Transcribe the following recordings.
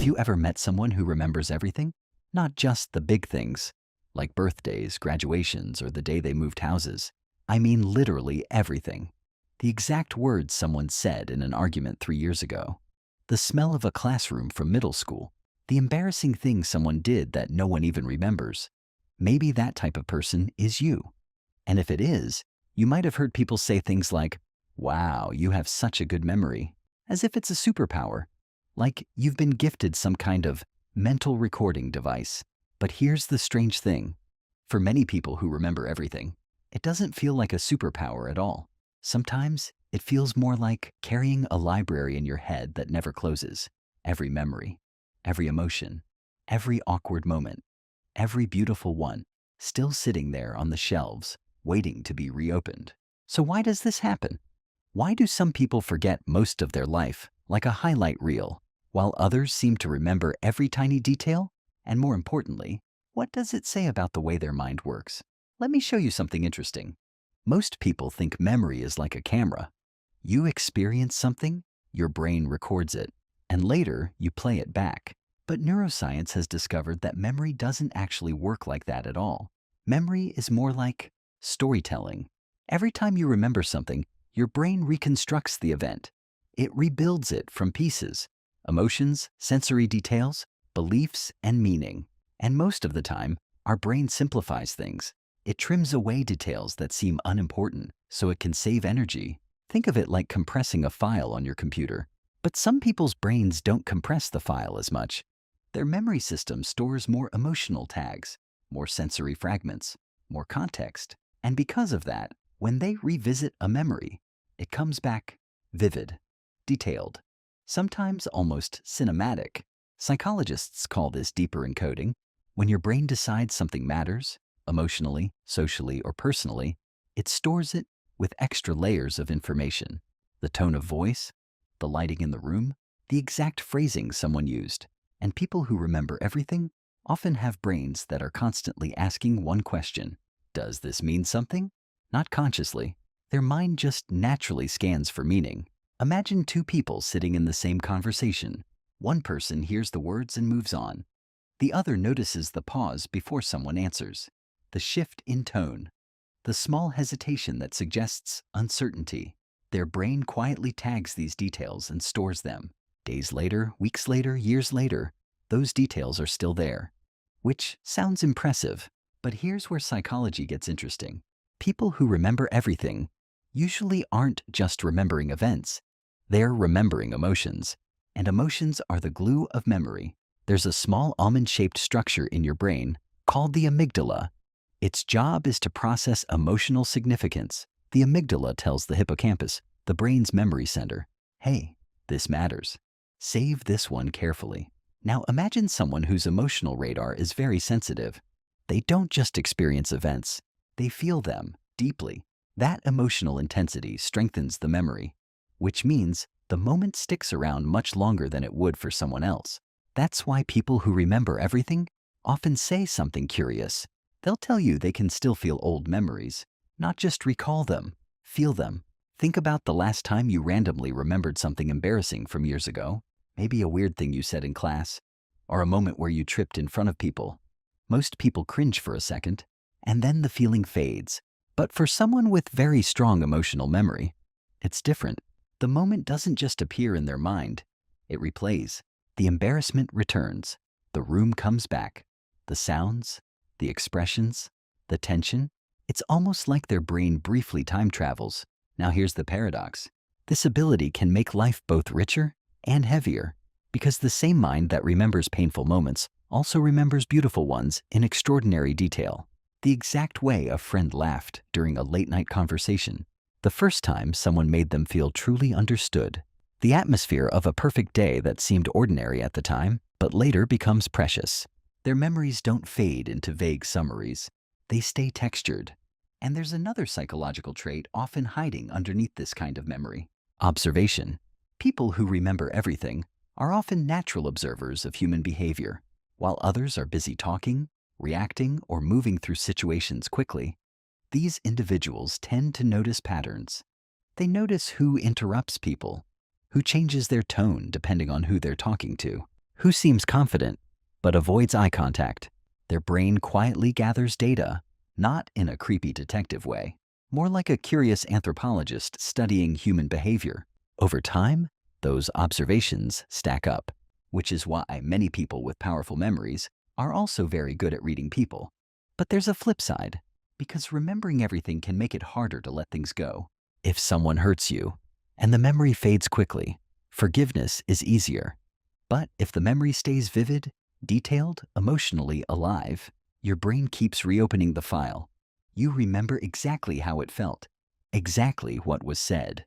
you ever met someone who remembers everything? Not just the big things, like birthdays, graduations, or the day they moved houses. I mean literally everything. The exact words someone said in an argument 3 years ago. The smell of a classroom from middle school. The embarrassing thing someone did that no one even remembers. Maybe that type of person is you. And if it is, you might have heard people say things like, "Wow, you have such a good memory," as if it's a superpower. Like you've been gifted some kind of mental recording device. But here's the strange thing. For many people who remember everything, it doesn't feel like a superpower at all. Sometimes it feels more like carrying a library in your head that never closes. Every memory, every emotion, every awkward moment, every beautiful one, still sitting there on the shelves, waiting to be reopened. So why does this happen? Why do some people forget most of their life, like a highlight reel, while others seem to remember every tiny detail? And more importantly, what does it say about the way their mind works? Let me show you something interesting. Most people think memory is like a camera. You experience something, your brain records it, and later you play it back. But neuroscience has discovered that memory doesn't actually work like that at all. Memory is more like storytelling. Every time you remember something, your brain reconstructs the event. It rebuilds it from pieces, emotions, sensory details, beliefs, and meaning. And most of the time, our brain simplifies things. It trims away details that seem unimportant so it can save energy. Think of it like compressing a file on your computer. But some people's brains don't compress the file as much. Their memory system stores more emotional tags, more sensory fragments, more context. And because of that, when they revisit a memory, it comes back vivid, detailed, sometimes almost cinematic. Psychologists call this deeper encoding. When your brain decides something matters, emotionally, socially, or personally, it stores it with extra layers of information. The tone of voice, the lighting in the room, the exact phrasing someone used. And people who remember everything often have brains that are constantly asking one question. Does this mean something? Not consciously. Their mind just naturally scans for meaning. Imagine two people sitting in the same conversation. One person hears the words and moves on. The other notices the pause before someone answers, the shift in tone, the small hesitation that suggests uncertainty. Their brain quietly tags these details and stores them. Days later, weeks later, years later, those details are still there, which sounds impressive. But here's where psychology gets interesting. People who remember everything usually aren't just remembering events. They're remembering emotions. And emotions are the glue of memory. There's a small almond-shaped structure in your brain called the amygdala. Its job is to process emotional significance. The amygdala tells the hippocampus, the brain's memory center, hey, this matters. Save this one carefully. Now imagine someone whose emotional radar is very sensitive. They don't just experience events, they feel them deeply. That emotional intensity strengthens the memory, which means the moment sticks around much longer than it would for someone else. That's why people who remember everything often say something curious. They'll tell you they can still feel old memories, not just recall them, feel them. Think about the last time you randomly remembered something embarrassing from years ago, maybe a weird thing you said in class, or a moment where you tripped in front of people. Most people cringe for a second, and then the feeling fades. But for someone with very strong emotional memory, it's different. The moment doesn't just appear in their mind, it replays. The embarrassment returns, the room comes back, the sounds, the expressions, the tension. It's almost like their brain briefly time travels. Now here's the paradox. This ability can make life both richer and heavier, because the same mind that remembers painful moments also remembers beautiful ones in extraordinary detail. The exact way a friend laughed during a late-night conversation, the first time someone made them feel truly understood, the atmosphere of a perfect day that seemed ordinary at the time, but later becomes precious. Their memories don't fade into vague summaries. They stay textured. And there's another psychological trait often hiding underneath this kind of memory: observation. People who remember everything are often natural observers of human behavior. While others are busy talking, reacting, or moving through situations quickly, these individuals tend to notice patterns. They notice who interrupts people, who changes their tone depending on who they're talking to, Who seems confident but avoids eye contact? Their brain quietly gathers data, not in a creepy detective way, more like a curious anthropologist studying human behavior. Over time, those observations stack up, which is why many people with powerful memories are also very good at reading people. But there's a flip side, because remembering everything can make it harder to let things go. If someone hurts you, and the memory fades quickly, forgiveness is easier. But if the memory stays vivid, detailed, emotionally alive, your brain keeps reopening the file. You remember exactly how it felt, exactly what was said,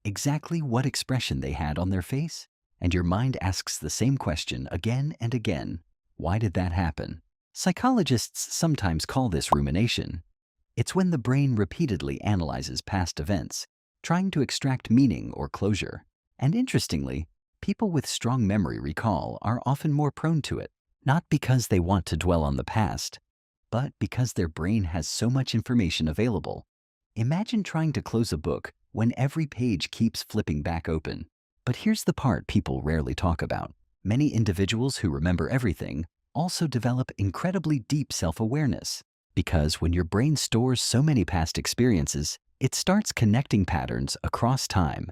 exactly what expression they had on their face, and your mind asks the same question again and again. Why did that happen? Psychologists sometimes call this rumination. It's when the brain repeatedly analyzes past events, trying to extract meaning or closure. And interestingly, people with strong memory recall are often more prone to it, not because they want to dwell on the past, but because their brain has so much information available. Imagine trying to close a book when every page keeps flipping back open. But here's the part people rarely talk about. Many individuals who remember everything also develop incredibly deep self-awareness, because when your brain stores so many past experiences, it starts connecting patterns across time.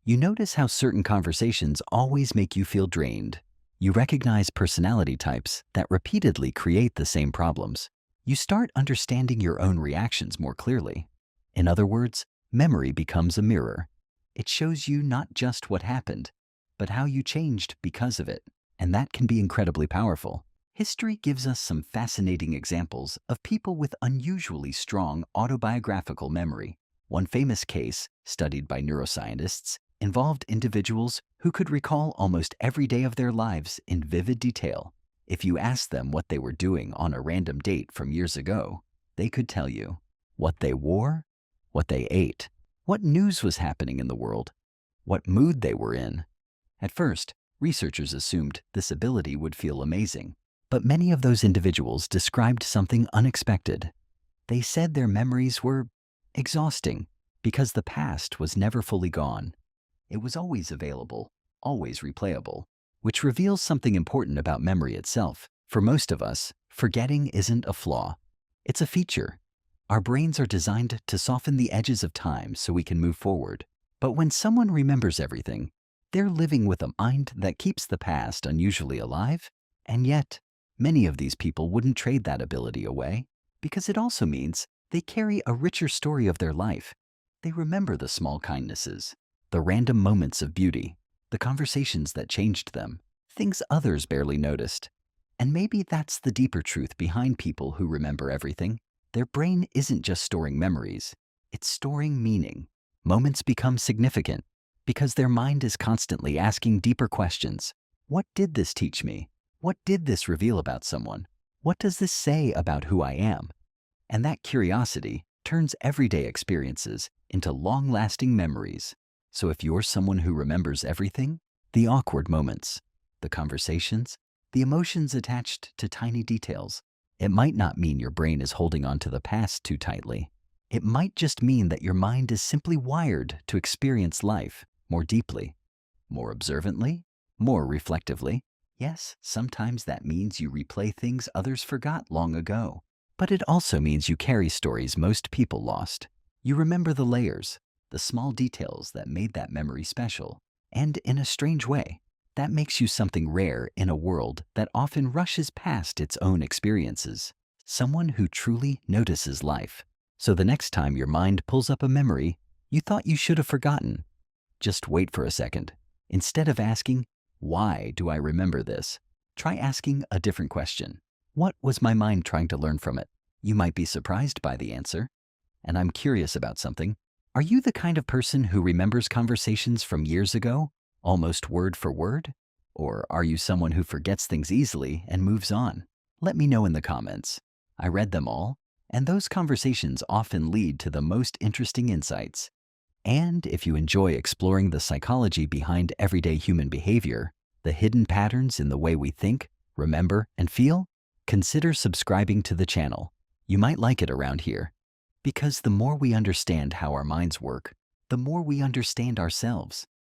You notice how certain conversations always make you feel drained. You recognize personality types that repeatedly create the same problems. You start understanding your own reactions more clearly. In other words, memory becomes a mirror. It shows you not just what happened, but how you changed because of it. And that can be incredibly powerful. History gives us some fascinating examples of people with unusually strong autobiographical memory. One famous case, studied by neuroscientists, involved individuals who could recall almost every day of their lives in vivid detail. If you asked them what they were doing on a random date from years ago, they could tell you what they wore, what they ate, what news was happening in the world, what mood they were in. At first, researchers assumed this ability would feel amazing, but many of those individuals described something unexpected. They said their memories were exhausting because the past was never fully gone. It was always available, always replayable, which reveals something important about memory itself. For most of us, forgetting isn't a flaw. It's a feature. Our brains are designed to soften the edges of time so we can move forward. But when someone remembers everything, they're living with a mind that keeps the past unusually alive, and yet, many of these people wouldn't trade that ability away, because it also means they carry a richer story of their life. They remember the small kindnesses, the random moments of beauty, the conversations that changed them, things others barely noticed. And maybe that's the deeper truth behind people who remember everything. Their brain isn't just storing memories, it's storing meaning. Moments become significant because their mind is constantly asking deeper questions. What did this teach me? What did this reveal about someone? What does this say about who I am? And that curiosity turns everyday experiences into long-lasting memories. So if you're someone who remembers everything, the awkward moments, the conversations, the emotions attached to tiny details, it might not mean your brain is holding on to the past too tightly. It might just mean that your mind is simply wired to experience life more deeply, more observantly, more reflectively. Yes, sometimes that means you replay things others forgot long ago. But it also means you carry stories most people lost. You remember the layers, the small details that made that memory special. And in a strange way, that makes you something rare in a world that often rushes past its own experiences. Someone who truly notices life. So the next time your mind pulls up a memory you thought you should have forgotten, just wait for a second. Instead of asking, "Why do I remember this?" try asking a different question. What was my mind trying to learn from it? You might be surprised by the answer. And I'm curious about something. Are you the kind of person who remembers conversations from years ago, almost word for word? Or are you someone who forgets things easily and moves on? Let me know in the comments. I read them all, and those conversations often lead to the most interesting insights. And if you enjoy exploring the psychology behind everyday human behavior, the hidden patterns in the way we think, remember, and feel, consider subscribing to the channel. You might like it around here. Because the more we understand how our minds work, the more we understand ourselves.